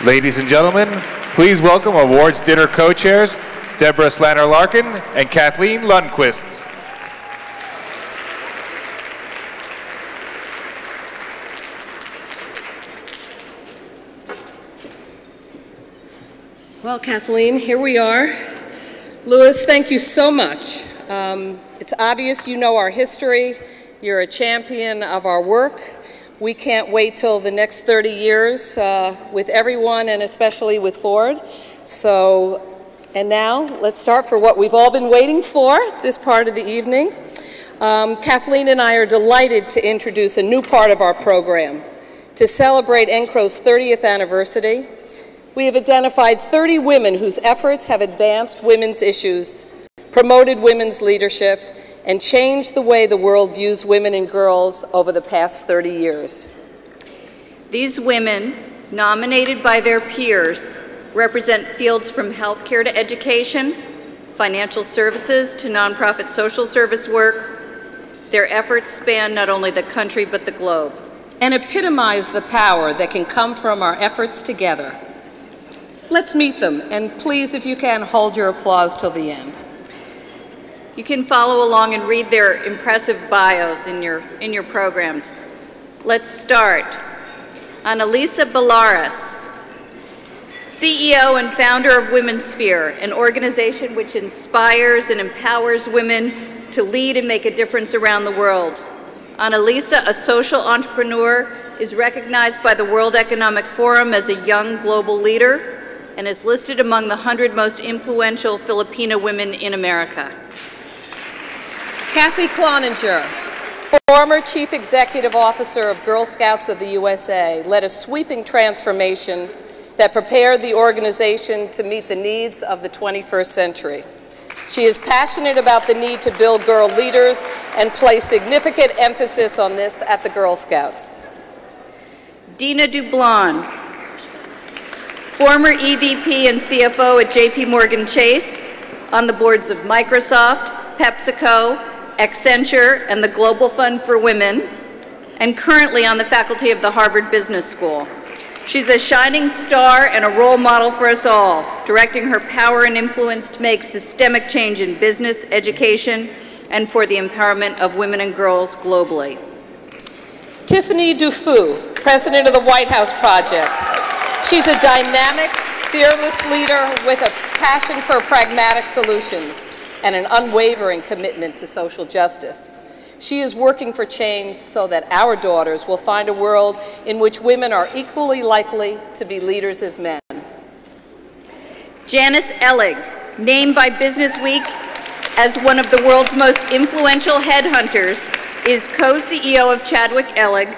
Ladies and gentlemen, please welcome awards dinner co-chairs, Deborah Slanter-Larkin and Kathleen Lundquist. Well, Kathleen, here we are. Louis, thank you so much. It's obvious you know our history. You're a champion of our work. We can't wait till the next 30 years with everyone and especially with Ford. And now let's start for what we've all been waiting for, this part of the evening. Kathleen and I are delighted to introduce a new part of our program. To celebrate NCRO's 30th anniversary, we have identified 30 women whose efforts have advanced women's issues, promoted women's leadership, and changed the way the world views women and girls over the past 30 years. These women, nominated by their peers, represent fields from healthcare to education, financial services to nonprofit social service work. Their efforts span not only the country but the globe. And epitomize the power that can come from our efforts together. Let's meet them, and please, if you can, hold your applause till the end. You can follow along and read their impressive bios in your programs. Let's start. On Alisa Belarus, CEO and founder of Women's Sphere, an organization which inspires and empowers women to lead and make a difference around the world. On Alisa, a social entrepreneur, is recognized by the World Economic Forum as a young global leader and is listed among the 100 most influential Filipino women in America. Cathy Cloninger, former Chief Executive Officer of Girl Scouts of the USA, led a sweeping transformation that prepared the organization to meet the needs of the 21st century. She is passionate about the need to build girl leaders and place significant emphasis on this at the Girl Scouts. Dina Dublon, former EVP and CFO at JP Morgan Chase, on the boards of Microsoft, PepsiCo, Accenture, and the Global Fund for Women, and currently on the faculty of the Harvard Business School. She's a shining star and a role model for us all, directing her power and influence to make systemic change in business, education, and for the empowerment of women and girls globally. Tiffany DuFeu, president of the White House Project. She's a dynamic, fearless leader with a passion for pragmatic solutions and an unwavering commitment to social justice. She is working for change so that our daughters will find a world in which women are equally likely to be leaders as men. Janice Elak, named by Business Week as one of the world's most influential headhunters, is co-CEO of Chadwick Elak,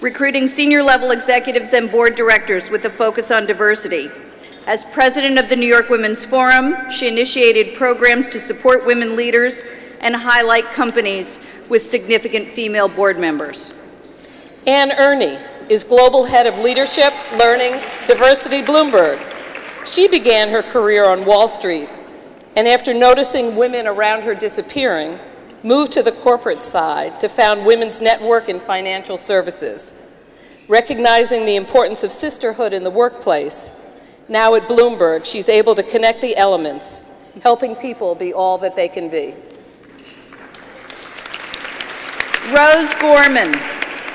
recruiting senior-level executives and board directors with a focus on diversity. As president of the New York Women's Forum, she initiated programs to support women leaders and highlight companies with significant female board members. Ann Ernie is Global Head of Leadership, Learning, Diversity, Bloomberg. She began her career on Wall Street, and after noticing women around her disappearing, moved to the corporate side to found Women's Network in Financial Services. Recognizing the importance of sisterhood in the workplace, now at Bloomberg, she's able to connect the elements, helping people be all that they can be. Rose Gorman,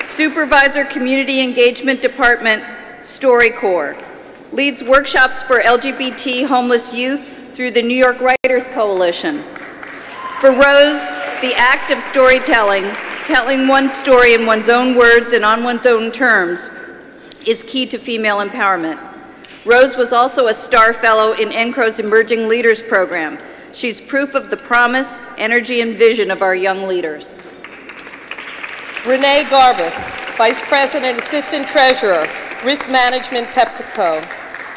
Supervisor Community Engagement Department, StoryCorps, leads workshops for LGBT homeless youth through the New York Writers Coalition. For Rose, the act of storytelling, telling one's story in one's own words and on one's own terms, is key to female empowerment. Rose was also a star fellow in NCRO's Emerging Leaders program. She's proof of the promise, energy, and vision of our young leaders. Renee Garbis, Vice President, Assistant Treasurer, Risk Management, PepsiCo,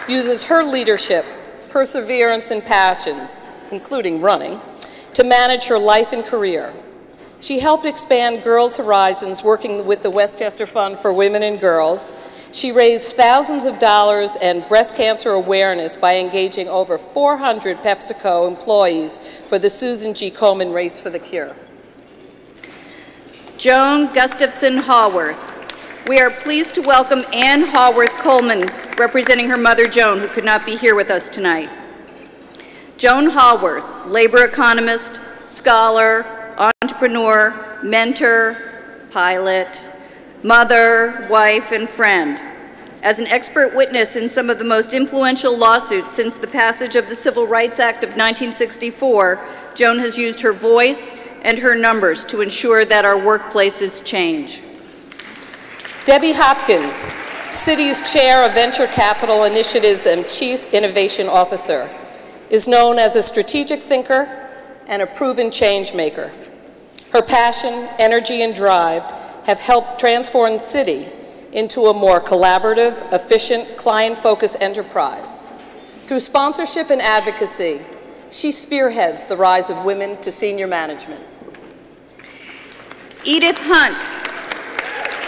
uses her leadership, perseverance, and passions, including running, to manage her life and career. She helped expand Girls' Horizons, working with the Westchester Fund for Women and Girls. She raised thousands of dollars and breast cancer awareness by engaging over 400 PepsiCo employees for the Susan G. Komen Race for the Cure. Joan Gustafson Hallworth, We are pleased to welcome Ann Hallworth Coleman, representing her mother Joan, who could not be here with us tonight. Joan Hallworth, labor economist, scholar, entrepreneur, mentor, pilot, mother, wife, and friend. As an expert witness in some of the most influential lawsuits since the passage of the Civil Rights Act of 1964, Joan has used her voice and her numbers to ensure that our workplaces change. Debbie Hopkins, City's Chair of Venture Capital Initiatives and Chief Innovation Officer, is known as a strategic thinker and a proven change maker. Her passion, energy, and drive have helped transform City into a more collaborative, efficient, client-focused enterprise. Through sponsorship and advocacy, she spearheads the rise of women to senior management. Edith Hunt,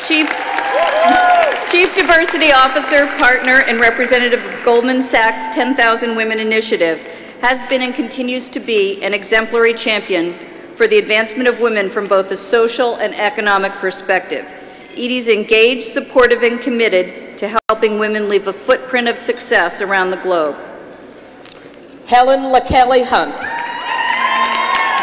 Chief Diversity Officer, Partner, and Representative of Goldman Sachs' 10,000 Women Initiative, has been and continues to be an exemplary champion for the advancement of women from both a social and economic perspective. Edie's engaged, supportive, and committed to helping women leave a footprint of success around the globe. Helen Hunt.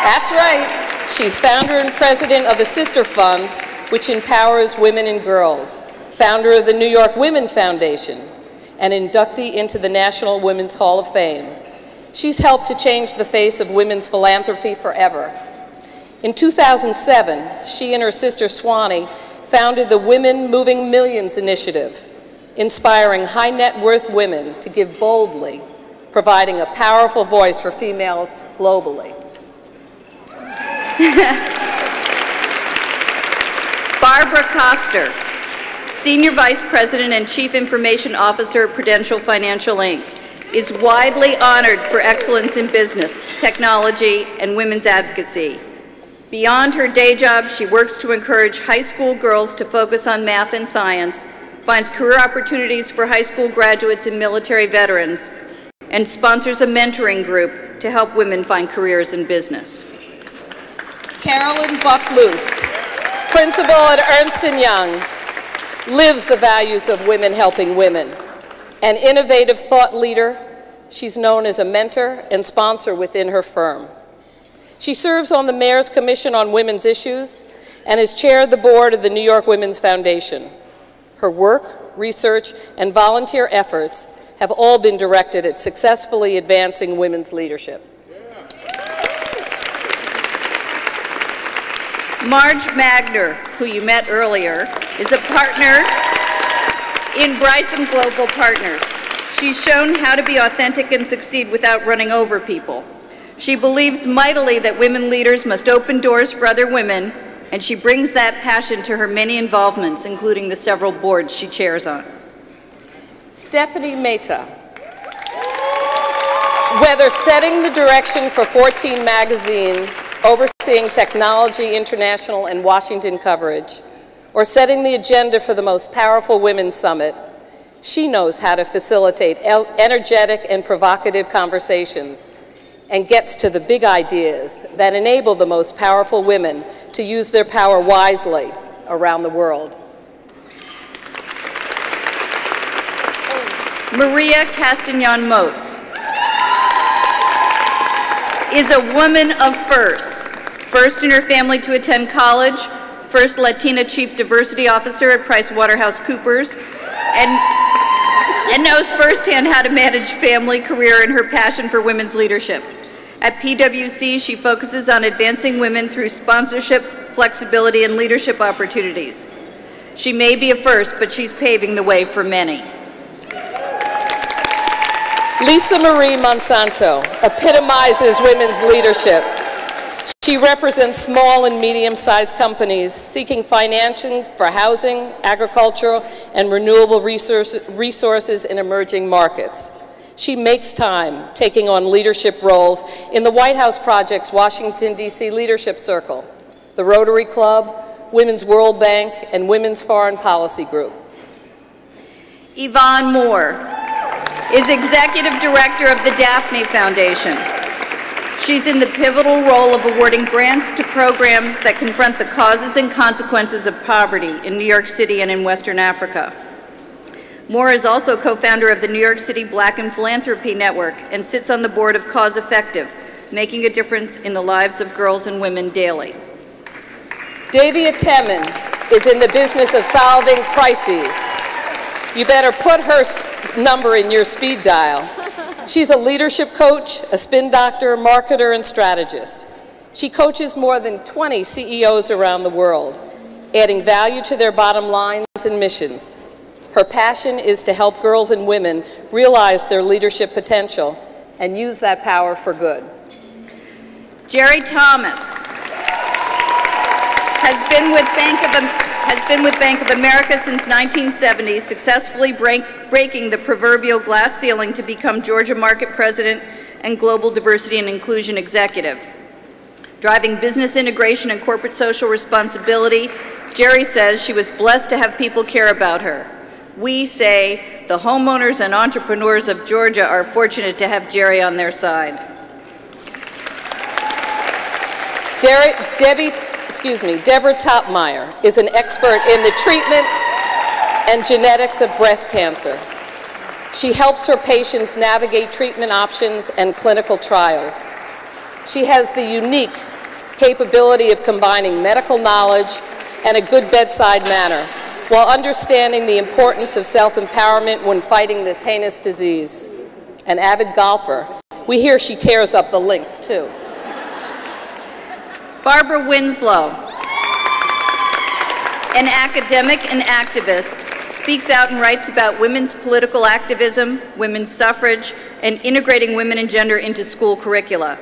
That's right. She's founder and president of the Sister Fund, which empowers women and girls, founder of the New York Women Foundation, and inductee into the National Women's Hall of Fame. She's helped to change the face of women's philanthropy forever. In 2007, she and her sister Swanee founded the Women Moving Millions Initiative, inspiring high net worth women to give boldly, providing a powerful voice for females globally. Barbara Koster, Senior Vice President and Chief Information Officer at Prudential Financial, Inc., is widely honored for excellence in business, technology, and women's advocacy. Beyond her day job, she works to encourage high school girls to focus on math and science, finds career opportunities for high school graduates and military veterans, and sponsors a mentoring group to help women find careers in business. Carolyn Buckles, Principal at Ernst & Young, lives the values of women helping women. An innovative thought leader, she's known as a mentor and sponsor within her firm. She serves on the Mayor's Commission on Women's Issues and has chaired the board of the New York Women's Foundation. Her work, research, and volunteer efforts have all been directed at successfully advancing women's leadership. Marge Magnar, who you met earlier, is a partner in Bryson Global Partners. She's shown how to be authentic and succeed without running over people. She believes mightily that women leaders must open doors for other women, and she brings that passion to her many involvements, including the several boards she chairs on. Stephanie Mehta. Whether setting the direction for 14 magazine, overseeing technology, international, and Washington coverage, or setting the agenda for the most powerful women's summit, she knows how to facilitate energetic and provocative conversations and gets to the big ideas that enable the most powerful women to use their power wisely around the world. Maria Castagnon-Motes is a woman of firsts. First in her family to attend college, first Latina Chief Diversity Officer at PricewaterhouseCoopers, and knows firsthand how to manage family, career, and her passion for women's leadership. At PwC, she focuses on advancing women through sponsorship, flexibility, and leadership opportunities. She may be a first, but she's paving the way for many. Lisa Marie Monsanto epitomizes women's leadership. She represents small and medium-sized companies seeking financing for housing, agricultural, and renewable resources in emerging markets. She makes time taking on leadership roles in the White House Project's Washington, D.C. Leadership Circle, the Rotary Club, Women's World Bank, and Women's Foreign Policy Group. Yvonne More is Executive Director of the Daphne Foundation. She's in the pivotal role of awarding grants to programs that confront the causes and consequences of poverty in New York City and in Western Africa. Moore is also co-founder of the New York City Black and Philanthropy Network and sits on the board of Cause Effective, making a difference in the lives of girls and women daily. Davit Evans is in the business of solving crises. You better put her number in your speed dial. She's a leadership coach, a spin doctor, marketer, and strategist. She coaches more than 20 CEOs around the world, adding value to their bottom lines and missions. Her passion is to help girls and women realize their leadership potential and use that power for good. Jerry Thomas has been with Bank of America since 1970, successfully breaking the proverbial glass ceiling to become Georgia Market President and Global Diversity and Inclusion Executive. Driving business integration and corporate social responsibility, Jerry says she was blessed to have people care about her. We say the homeowners and entrepreneurs of Georgia are fortunate to have Jerry on their side. Deborah Toppmeyer is an expert in the treatment and genetics of breast cancer. She helps her patients navigate treatment options and clinical trials. She has the unique capability of combining medical knowledge and a good bedside manner while understanding the importance of self-empowerment when fighting this heinous disease. An avid golfer, we hear she tears up the links too. Barbara Winslow, an academic and activist, speaks out and writes about women's political activism, women's suffrage, and integrating women and gender into school curricula.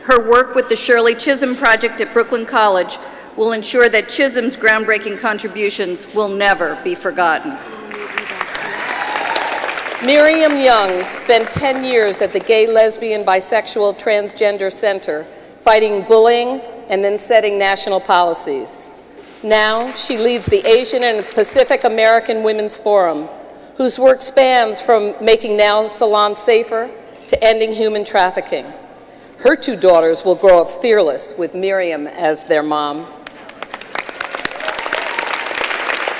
Her work with the Shirley Chisholm Project at Brooklyn College will ensure that Chisholm's groundbreaking contributions will never be forgotten. Miriam Young spent 10 years at the Gay, Lesbian, Bisexual, Transgender Center, fighting bullying and then setting national policies. Now, she leads the Asian and Pacific American Women's Forum, whose work spans from making nail salons safer to ending human trafficking. Her two daughters will grow up fearless with Miriam as their mom.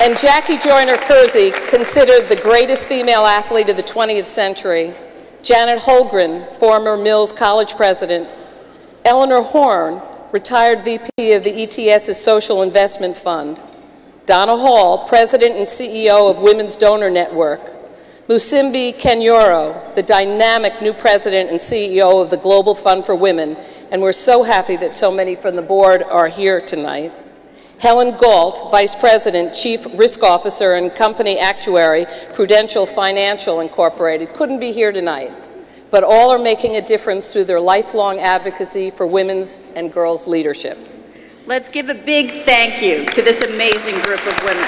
And Jackie Joyner-Kersee, considered the greatest female athlete of the 20th century, Janet Holmgren, former Mills College president, Eleanor Horn, retired VP of the ETS's Social Investment Fund, Donna Hall, president and CEO of Women's Donor Network, Musimbi Kenyoro, the dynamic new president and CEO of the Global Fund for Women, and we're so happy that so many from the board are here tonight. Helen Galt, Vice President, Chief Risk Officer and Company Actuary, Prudential Financial Incorporated, couldn't be here tonight, but all are making a difference through their lifelong advocacy for women's and girls' leadership. Let's give a big thank you to this amazing group of women.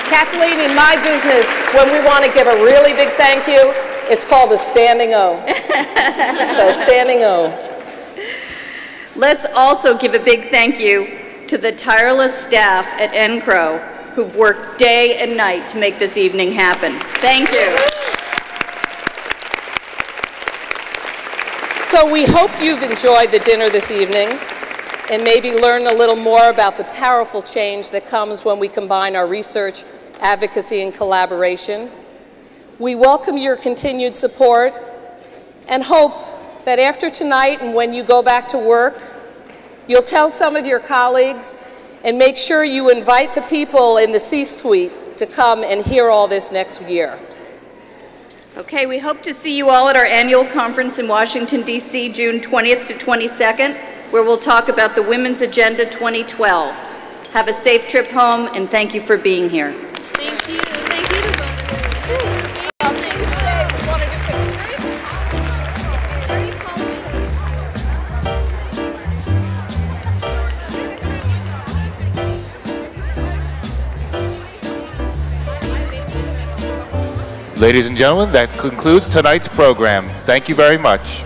Kathleen, in my business, when we want to give a really big thank you, it's called a standing O. So standing O. Let's also give a big thank you to the tireless staff at NCRO who've worked day and night to make this evening happen. Thank you. So we hope you've enjoyed the dinner this evening and maybe learn a little more about the powerful change that comes when we combine our research, advocacy, and collaboration. We welcome your continued support and hope that after tonight and when you go back to work, you'll tell some of your colleagues and make sure you invite the people in the C-suite to come and hear all this next year. Okay, we hope to see you all at our annual conference in Washington, D.C., June 20th to 22nd, where we'll talk about the Women's Agenda 2012. Have a safe trip home, and thank you for being here. Thank you. Thank you to both. Ladies and gentlemen, that concludes tonight's program. Thank you very much.